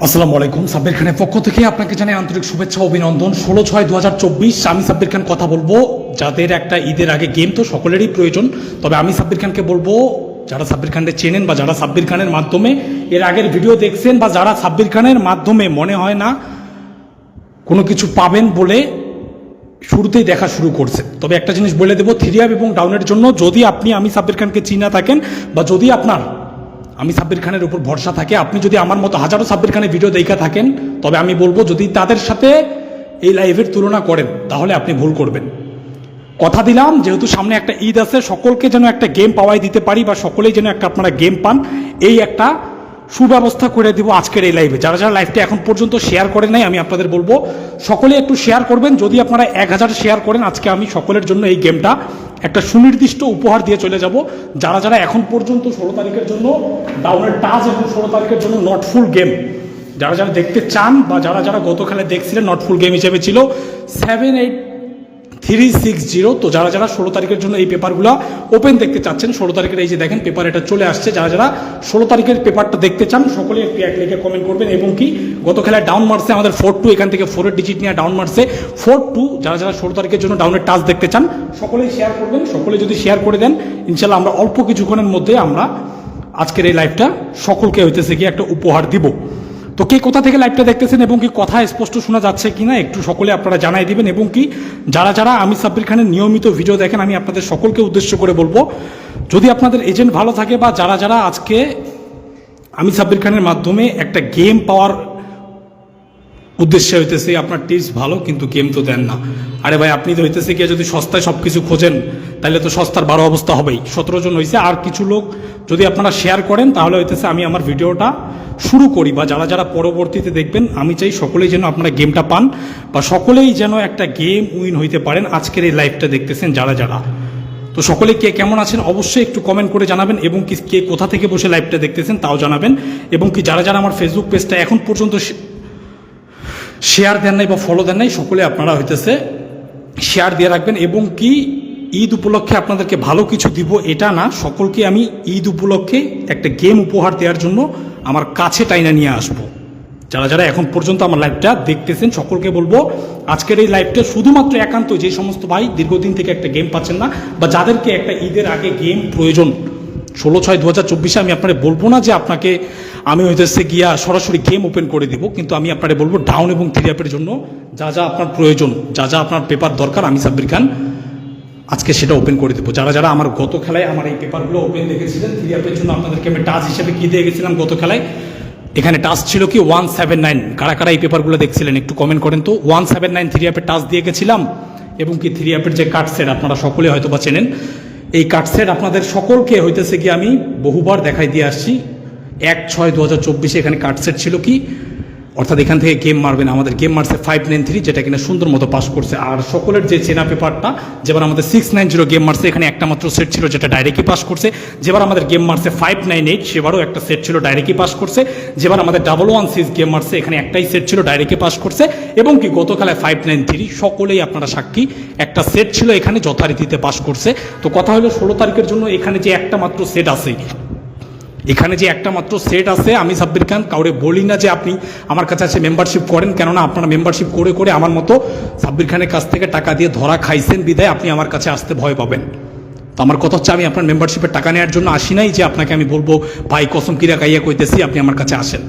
আসসালামু আলাইকুম। সাব্বির খানের পক্ষ থেকে আপনাকে জানাই আন্তরিক শুভেচ্ছা অভিনন্দন। 16/6/2024 আমি সাব্বির খান কথা বলবো। যাদের একটা ঈদের আগে গেম তো সকলেরই প্রয়োজন, তবে আমি সাব্বির খানকে বলবো যারা সাব্বির খানকে চেনেন বা যারা সাব্বির খানের মাধ্যমে এর আগের ভিডিও দেখছেন বা যারা সাব্বির খানের মাধ্যমে মনে হয় না কোনো কিছু পাবেন বলে শুরুতেই দেখা শুরু করছে, তবে একটা জিনিস বলে দেবো, 3 এবং ডাউনের জন্য যদি আপনি আমি সাব্বির খানকে চিনা থাকেন বা যদি আপনার আমি সাব্বির খানের উপর ভরসা থাকে, আপনি যদি আমার মতো হাজারো সাব্বির খানের ভিডিও দেখা থাকেন, তবে আমি বলবো যদি তাদের সাথে এই লাইভের তুলনা করেন তাহলে আপনি ভুল করবেন। কথা দিলাম যেহেতু সামনে একটা ঈদ আছে, সকলকে যেন একটা গেম পাওয়াই দিতে পারি বা সকলেই যেন একটা আপনারা গেম পান, এই একটা সুব্যবস্থা করে দিব আজকের এই লাইভে। যারা যারা লাইভটা এখন পর্যন্ত শেয়ার করেন নাই, আমি আপনাদের বলবো সকলে একটু শেয়ার করবেন। যদি আপনারা 1000 শেয়ার করেন, আজকে আমি সকলের জন্য এই গেমটা একটা সুনির্দিষ্ট উপহার দিয়ে চলে যাব। যারা যারা এখন পর্যন্ত 16 তারিখের জন্য ডাউনের টাচ এবং 16 তারিখের জন্য নট ফুল গেম যারা যারা দেখতে চান বা যারা যারা গত খেলে দেখছিলেন, নট ফুল গেম হিসেবে ছিল 78360। তো যারা যারা 16 তারিখের জন্য এই পেপারগুলো ওপেন দেখতে চাচ্ছেন, 16 তারিখের এই যে দেখেন পেপার এটা চলে আসছে, যারা যারা 16 তারিখের পেপারটা দেখতে চান সকলে একটু এক লিখে কমেন্ট করবেন। এবং কি গত খেলায় ডাউন মারছে আমাদের 4-2, এখান থেকে 4-এর ডিজিট নিয়ে ডাউন মারছে 4-2। যারা যারা 16 তারিখের জন্য ডাউনের টাচ দেখতে চান সকলেই শেয়ার করবেন। সকলে যদি শেয়ার করে দেন, ইনশাল্লাহ আমরা অল্প কিছুক্ষণের মধ্যে আমরা আজকের এই লাইভটা সকলকে হইতেছে গিয়ে একটা উপহার দিব। তো কে কোথা থেকে লাইভটা দেখতেছেন এবং কি কথা স্পষ্ট শোনা যাচ্ছে কিনা একটু সকলে আপনারা জানাই দিবেন। এবং কি যারা যারা আমি সাব্বির খানের নিয়মিত ভিডিও দেখেন, আমি আপনাদের সকলকে উদ্দেশ্য করে বলবো, যদি আপনাদের এজেন্ট ভালো থাকে বা যারা যারা আজকে আমি সাব্বির খানের মাধ্যমে একটা গেম পাওয়ার উদ্দেশ্যে হইতেছে আপনার টিপস ভালো কিন্তু গেম তো দেন না, আরে ভাই আপনি তো হইতেছে গিয়ে যদি সস্তায় সব কিছু খোঁজেন তাহলে তো সস্তার 12 অবস্থা হবেই। 17 জন হয়েছে, আর কিছু লোক যদি আপনারা শেয়ার করেন তাহলে হইতেছে আমি আমার ভিডিওটা শুরু করি বা যারা যারা পরবর্তীতে দেখবেন, আমি চাই সকলেই যেন আপনারা গেমটা পান বা সকলেই যেন একটা গেম উইন হইতে পারেন আজকের এই লাইভটা দেখতেছেন যারা যারা। তো সকলে কে কেমন আছেন অবশ্যই একটু কমেন্ট করে জানাবেন এবং কি কে কোথা থেকে বসে লাইভটা দেখতেছেন তাও জানাবেন। এবং কি যারা যারা আমার ফেসবুক পেজটা এখন পর্যন্ত শেয়ার দেন নাই বা ফলো দেন নাই, সকলে আপনারা হইতেছে শেয়ার দিয়ে রাখবেন। এবং কি ঈদ উপলক্ষে আপনাদেরকে ভালো কিছু দিব এটা না, সকলকে আমি ঈদ উপলক্ষে একটা গেম উপহার দেওয়ার জন্য আমার কাছে টাইনা নিয়ে আসবো। যারা যারা এখন পর্যন্ত আমার লাইভটা দেখতেছেন সকলকে বলবো আজকের এই লাইভটা শুধুমাত্র একান্ত যে সমস্ত ভাই দীর্ঘদিন থেকে একটা গেম পাচ্ছেন না বা যাদেরকে একটা ঈদের আগে গেম প্রয়োজন, 16/6/2024 আমি আপনারা বলবো না যে আপনাকে আমি হইতেছে গিয়া সরাসরি গেম ওপেন করে দিব, কিন্তু আমি আপনারা বলবো ডাউন এবং 3 জন্য যা যা আপনার প্রয়োজন, যা যা আপনার পেপার দরকার, আমি সাব্বির খান আজকে সেটা ওপেন করে দেবো। যারা যারা আমার গত খেলায় আমার এই পেপারগুলো ওপেন দেখেছিলেন, 3 জন্য আপনাদেরকে আমি টাচ হিসেবে কি দিয়ে গেছিলাম গত খেলায়, এখানে টাচ ছিল কি 179। কারা কারা এই পেপারগুলো দেখছিলেন একটু কমেন্ট করেন তো। 179 3 টাচ দিয়ে গেছিলাম। এবং কি 3 যে কার্ড সেট আপনারা সকলে হয়তো বা চেনেন, এই কার্ড সেট আপনাদের সকলকে হইতেছে কি আমি বহুবার দেখাই দিয়ে আসছি। 1/6/2024 এখানে কার্ড সেট ছিল কি, অর্থাৎ এখান থেকে গেম মারবেন। আমাদের গেম মারছে 593, যেটা কিনা সুন্দর মতো পাস করছে। আর সকলের যে চেনা পেপারটা যেবার আমাদের 690 গেম মারছে, এখানে একটা মাত্র সেট ছিল যেটা ডাইরেক্টলি পাস করছে। যেবার আমাদের গেম মারছে 598, সেবারও একটা সেট ছিল ডাইরেক্টলি পাস করছে। যেবার আমাদের 116 গেম মারছে, এখানে একটাই সেট ছিল ডাইরেক্টলি পাস করছে। এবং কি গত খেলায় 593 সকলেই আপনারা সাক্ষী, একটা সেট ছিল এখানে যথারীতিতে পাস করছে। তো কথা হলো 16 তারিখের জন্য এখানে যে একটা মাত্র সেট আছে, এখানে যে একটা মাত্র সেট আছে, আমি সাব্বির খান কাউরে বলি না যে আপনি আমার কাছে এসে মেম্বারশিপ করেন, কেননা আপনারা মেম্বারশিপ করে করে আমার মতো সাব্বির খানের কাছ থেকে টাকা দিয়ে ধরা খাইছেন বিদায় আপনি আমার কাছে আসতে ভয় পাবেন। তো আমার কথা হচ্ছে আমি আপনার মেম্বারশিপের টাকা নেওয়ার জন্য আসি নাই যে আপনাকে আমি বলবো ভাই কসম কিরা কাইয়া কইতেছি আপনি আমার কাছে আসেন।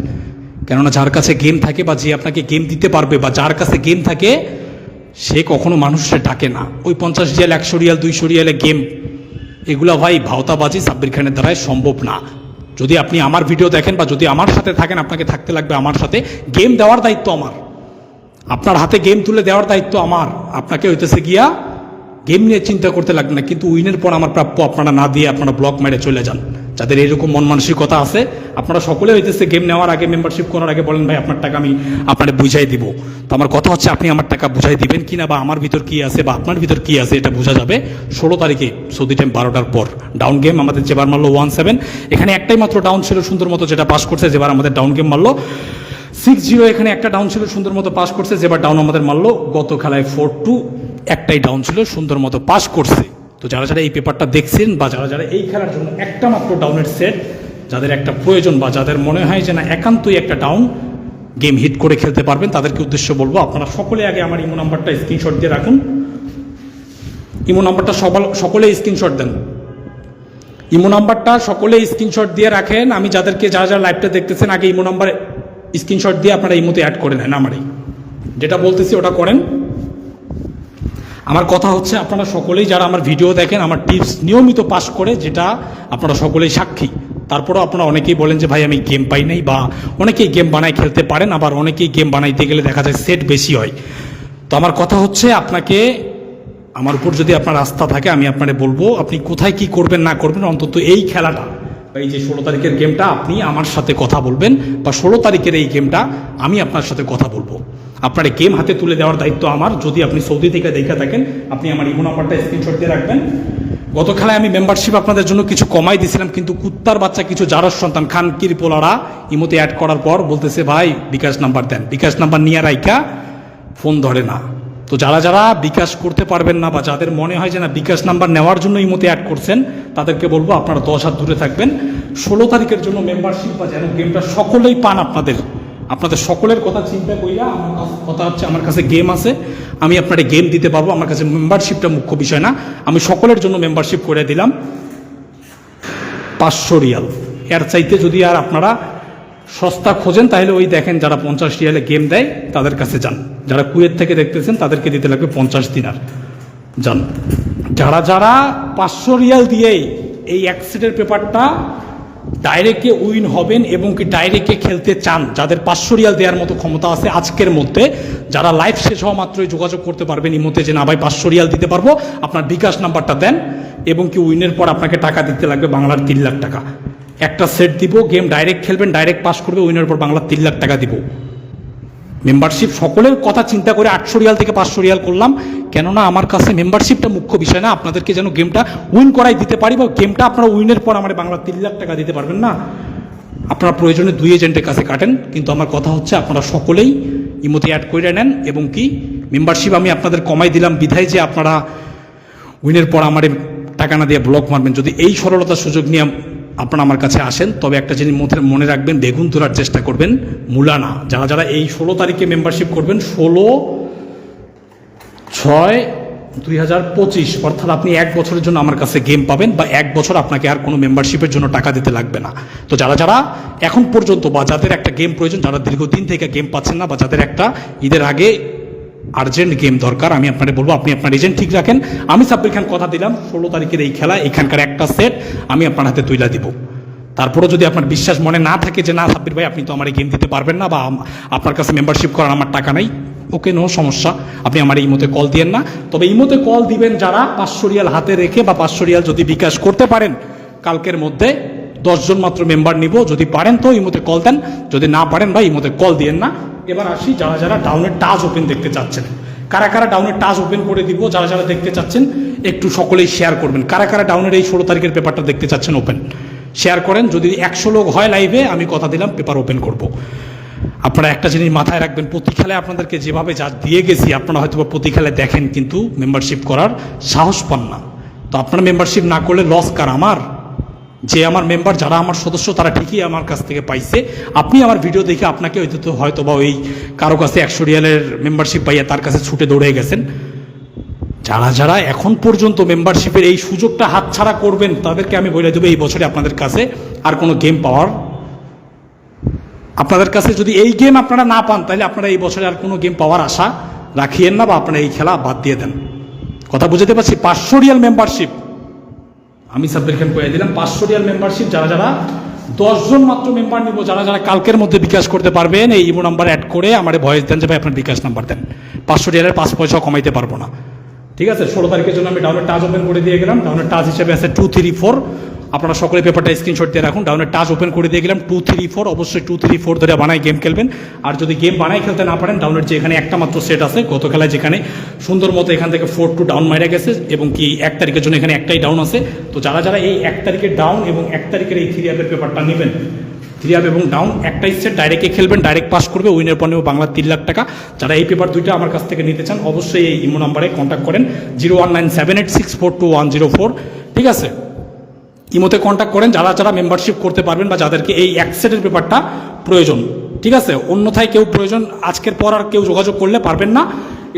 কেননা যার কাছে গেম থাকে বা যে আপনাকে গেম দিতে পারবে বা যার কাছে গেম থাকে সে কখনো মানুষের ডাকে না। ওই 50 রিয়াল 100 রিয়াল 200 রিয়ালে গেম, এগুলা ভাই ভাওতাবাজি সাব্বির খানের দ্বারাই সম্ভব না। যদি আপনি আমার ভিডিও দেখেন বা যদি আমার সাথে থাকেন, আপনাকে থাকতে লাগবে আমার সাথে। গেম দেওয়ার দায়িত্ব আমার, আপনার হাতে গেম তুলে দেওয়ার দায়িত্ব আমার। আপনাকে হইতেছে গিয়া গেম নিয়ে চিন্তা করতে লাগবে না, কিন্তু উইনের পর আমার প্রাপ্য আপনারা না দিয়ে আপনারা ব্লক মেরে চলে যান। যাদের এরকম মন মানসিকতা আছে, আপনারা সকলে হইতেছে গেম নেওয়ার আগে মেম্বারশিপ করার আগে বলেন ভাই আপনার টাকা আমি আপনাকে বুঝাই দিব। তো আমার কথা হচ্ছে আপনি আমার টাকা বুঝাই দিবেন কিনা বা আমার ভিতর কি আছে বা আপনার ভিতর কি আছে এটা বোঝা যাবে 16 তারিখে সৌদি টাইম 12টার পর। ডাউন গেম আমাদের যেবার মারলো 17, এখানে একটাই মাত্র ডাউন ছিল সুন্দর মতো যেটা পাস করছে। যেবার আমাদের ডাউন গেম মারলো 60, এখানে একটা ডাউন ছিল সুন্দর মতো পাস করছে। যেবার ডাউন আমাদের মারলো গত খেলায় 4-2, একটাই ডাউন ছিল সুন্দর মতো পাস করছে। তো যারা যারা এই পেপারটা দেখছেন বা যারা যারা এই খেলার জন্য একটা মাত্র ডাউনের সেট যাদের একটা প্রয়োজন বা যাদের মনে হয় যে না একান্তই একটা ডাউন গেম হিট করে খেলতে পারবেন তাদেরকে উদ্দেশ্য বলবো, আপনারা সকলে আগে আমার ইমো নাম্বারটা স্ক্রিনশট দিয়ে রাখুন। ইমো নাম্বারটা সকলেই স্ক্রিনশট দেন, ইমো নাম্বারটা সকলেই স্ক্রিনশট দিয়ে রাখেন। আমি যাদেরকে যারা যারা লাইভটা দেখতেছেন আগে ইমো নাম্বার স্ক্রিনশট দিয়ে আপনারা ইমোতে অ্যাড করে নেন, আমারই যেটা বলতেছি ওটা করেন। আমার কথা হচ্ছে আপনারা সকলেই যারা আমার ভিডিও দেখেন আমার টিপস নিয়মিত পাস করে, যেটা আপনারা সকলেই সাক্ষী। তারপরেও আপনারা অনেকেই বলেন যে ভাই আমি গেম পাই নাই, বা অনেকেই গেম বানাই খেলতে পারেন, আবার অনেকেই গেম বানাইতে গেলে দেখা যায় সেট বেশি হয়। তো আমার কথা হচ্ছে আপনাকে আমার উপর যদি আপনার আস্থা থাকে আমি আপনাকে বলবো আপনি কোথায় কি করবেন না করবেন, অন্তত এই খেলাটা এই যে 16 তারিখের গেমটা আপনি আমার সাথে কথা বলবেন, বা 16 তারিখের এই গেমটা আমি আপনার সাথে কথা বলবো। আপনার গেম হাতে তুলে দেওয়ার দায়িত্ব আমার। যদি আপনি সৌদি থেকে দেখে থাকেন আপনি আমার ইমো নাম্বারটা স্ক্রিনশট দিয়ে রাখবেন। গত খেলায় আমি মেম্বারশিপ আপনাদের জন্য কিছু কমাই দিয়েছিলাম, কিন্তু কুত্তার বাচ্চা কিছু জারস সন্তান খানকির পোলারা ইমোতে অ্যাড করার পর বলতেছে ভাই বিকাশ নাম্বার দেন, বিকাশ নাম্বার নিয়ে রাইকা ফোন ধরে না। তো যারা যারা বিকাশ করতে পারবেন না, বা যাদের মনে হয় যে না বিকাশ নাম্বার নেওয়ার জন্য ইমোতে অ্যাড করছেন, তাদেরকে বলবো আপনারা 10 হাত দূরে থাকবেন। 16 তারিখের জন্য মেম্বারশিপ বা যেন গেমটা সকলেই পান, আপনাদের সকলের কথা চিন্তা কইরা আমার কথা হচ্ছে আমার কাছে গেম আছে, আমি আপনারা গেম দিতে পারবো। আমার কাছে মেম্বারশিপটা মুখ্য বিষয় না, আমি সকলের জন্য মেম্বারশিপ করে দিলাম 500 রিয়াল। এর চাইতে যদি আর আপনারা সস্তা খোঁজেন তাহলে ওই দেখেন যারা 50 রিয়ালে গেম দেয় তাদের কাছে যান, যারা কুয়েত থেকে দেখতেছেন তাদেরকে দিতে লাগবে 50 দিনার যান। যারা যারা 500 রিয়াল দিয়েই এই অ্যাক্সিডেন্ট পেপারটা ডাইরেক্টে উইন হবেন এবং কি ডাইরেক্টে খেলতে চান, যাদের 500 রিয়াল দেওয়ার মতো ক্ষমতা আছে আজকের মধ্যে, যারা লাইভ শেষ হওয়া মাত্রই যোগাযোগ করতে পারবেন ইমোতে যে না ভাই 500 রিয়াল দিতে পারবো, আপনার বিকাশ নাম্বারটা দেন এবং কি উইনের পর আপনাকে টাকা দিতে লাগবে বাংলার 3 লাখ টাকা। একটা সেট দিব, গেম ডাইরেক্ট খেলবেন, ডাইরেক্ট পাস করবে, উইনের পর বাংলার 3 লাখ টাকা দিব। মেম্বারশিপ সকলের কথা চিন্তা করে 800 রিয়াল থেকে 500 রিয়াল করলাম, কেননা আমার কাছে মেম্বারশিপটা মুখ্য বিষয় না, আপনাদেরকে যেন গেমটা উইন করাই দিতে পারি, বা গেমটা আপনারা উইনের পর আমার বাংলা 3 লাখ টাকা দিতে পারবেন না। আপনারা প্রয়োজনে 2 এজেন্টের কাছে কাটেন, কিন্তু আমার কথা হচ্ছে আপনারা সকলেই ইমোতে অ্যাড করে নেন এবং কি মেম্বারশিপ আমি আপনাদের কমাই দিলাম বিধায় যে আপনারা উইনের পর আমার টাকা না দিয়ে ব্লক মারবেন। যদি এই সরলতার সুযোগ নিয়ে আপনারা আমার কাছে আসেন তবে একটা জিনিস মনে রাখবেন, বেগুন তোলার চেষ্টা করবেন, মূলা না। যারা যারা এই 16 তারিখে মেম্বারশিপ করবেন 16/6/2025, অর্থাৎ আপনি 1 বছরের জন্য আমার কাছে গেম পাবেন, বা 1 বছর আপনাকে আর কোনো মেম্বারশিপের জন্য টাকা দিতে লাগবে না। তো যারা যারা এখন পর্যন্ত বা যাদের একটা গেম প্রয়োজন, যারা দীর্ঘদিন থেকে গেম পাচ্ছেন না, বা যাদের একটা ঈদের আগে আর্জেন্ট গেম দরকার, আমি আপনাকে বলবো আপনি আপনার এজেন্ট ঠিক রাখেন। আমি সাব্বির খান কথা দিলাম 16 তারিখের এই খেলা এখানকার একটা সেট আমি আপনার হাতে তুলে দিব। তারপরেও যদি আপনার বিশ্বাস মনে না থাকে যে না সাব্বির ভাই আপনি তো আমার এই গেম দিতে পারবেন না, বা আপনার কাছে মেম্বারশিপ করার আমার টাকা নাই, ওকে নো সমস্যা, আপনি আমার ইমোতে কল দিয়েন না। তবে ইমোতে কল দিবেন যারা 500 রিয়াল হাতে রেখে, বা 500 রিয়াল যদি বিকাশ করতে পারেন কালকের মধ্যে 10 জন মাত্র মেম্বার নিব। যদি পারেন তো ইমোতে কল দেন, যদি না পারেন ভাই ইমোতে কল দিয়েন না। এবার আসি যারা যারা ডাউনের টাচ ওপেন দেখতে চাচ্ছেন, কারা কারা ডাউনের টাচ ওপেন করে দিব, যারা যারা দেখতে চাচ্ছেন একটু সকলেই শেয়ার করবেন। কারা কারা ডাউনের এই 16 তারিখের পেপারটা দেখতে চাচ্ছেন ওপেন শেয়ার করেন। যদি 100 লোক হয় লাইভে আমি কথা দিলাম পেপার ওপেন করব। আপনারা একটা জিনিস মাথায় রাখবেন, প্রতি খেলায় আপনাদেরকে যেভাবে যা দিয়ে গেছি আপনারা হয়তো প্রতি খেলায় দেখেন কিন্তু মেম্বারশিপ করার সাহস পান না। তো আপনারা মেম্বারশিপ না করলে লস কার? আমার, যে আমার মেম্বার যারা আমার সদস্য তারা ঠিকই আমার কাছ থেকে পাইছে। আপনি আমার ভিডিও দেখে আপনাকে হয়তো বা ওই কারো কাছে 100 রিয়ালের মেম্বারশিপ পাইয়া তার কাছে ছুটে দৌড়ে গেছেন। যারা যারা এখন পর্যন্ত মেম্বারশিপের এই সুযোগটা হাতছাড়া করবেন তাদেরকে আমি বলে দেবো এই বছরে আপনাদের কাছে আর কোনো গেম পাওয়ার, আপনাদের কাছে যদি এই গেম আপনারা না পান তাহলে আপনারা এই বছরে আর কোনো গেম পাওয়ার আশা রাখিয়েন না, বা আপনারা এই খেলা বাদ দিয়ে দেন। কথা বুঝতে পারছি? 500 রিয়াল মেম্বারশিপ আমি সাব্বির খান কয়ে দিলাম, 500 রিয়াল মেম্বারশিপ। যারা যারা 10 জন মাত্র মেম্বার নিব, যারা যারা কালকের মধ্যে বিকাশ করতে পারবেন এই ইমো নাম্বার অ্যাড করে আমার ভয়েস দেন যে ভাই আপনার বিকাশ নাম্বার দেন, 500 রিয়ালের 5 পয়সাও কমাইতে পারবো না। ঠিক আছে? 16 তারিখের জন্য আমি ডাউনের টাচ ওপেন করে দিয়ে গেলাম। ডাউনের টাচ হিসেবে আছে 2, 3, 4। আপনারা সকলে পেপারটা স্ক্রিনশট দিয়ে রাখুন। ডাউনের টাচ ওপেন করে দিয়ে গেলাম 2, 3, 4। অবশ্যই 2, 3, 4 ধরে বানাই গেম খেলবেন। আর যদি গেম বানাই খেলতে না পারেন ডাউনের যে এখানে একটা মাত্র সেট আছে গত খেলায় যেখানে সুন্দর মতো এখান থেকে 4 টু ডাউন মারা গেছে, এবং কি 1 তারিখের জন্য এখানে একটাই ডাউন আছে। তো যারা যারা এই 1 তারিখের ডাউন এবং 1 তারিখের এই 3 অ্যাপের পেপারটা নেবেন, 3 অ্যাপ এবং ডাউন একটাই সেট ডাইরেক্টে খেলবেন, ডাইরেক্ট পাস করবে, উইনের পর নেব বাংলা 3 লাখ টাকা। যারা এই পেপার দুইটা আমার কাছ থেকে নিতে চান অবশ্যই এই ইমো নাম্বারে কন্ট্যাক্ট করেন 019786422104। ঠিক আছে? ইমোতে কন্ট্যাক্ট করেন যারা যারা মেম্বারশিপ করতে পারবেন বা যাদেরকে এই 1 সেটের পেপারটা প্রয়োজন। ঠিক আছে, অন্যথায় কেউ প্রয়োজন আজকের পর আর কেউ যোগাযোগ করলে পারবেন না।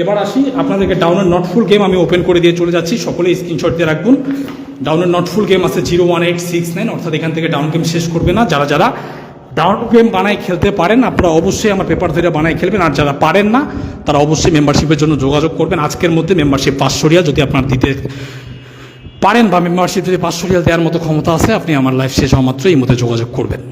এবার আসি আপনাদেরকে ডাউনলোড নট ফুল গেম আমি ওপেন করে দিয়ে চলে যাচ্ছি, সকলেই স্ক্রিনশট দিয়ে রাখুন। ডাউনলোড নট ফুল গেম আছে 01869, অর্থাৎ এখান থেকে ডাউন গেম শেষ করবে না। যারা যারা ডাউন গেম বানায় খেলতে পারেন আপনারা অবশ্যই আমার পেপার ধরে বানায় খেলবেন, আর যারা পারেন না তারা অবশ্যই মেম্বারশিপের জন্য যোগাযোগ করবেন। আজকের মধ্যে মেম্বারশিপ 500 রিয়াল যদি আপনার দিতে পারেন, বা মেম্বারশিপ যদি 500 রিয়াল দেওয়ার মতো ক্ষমতা আছে, আপনি আমার লাইফ শেষ হওয়া মাত্র এই মধ্যে যোগাযোগ করবেন।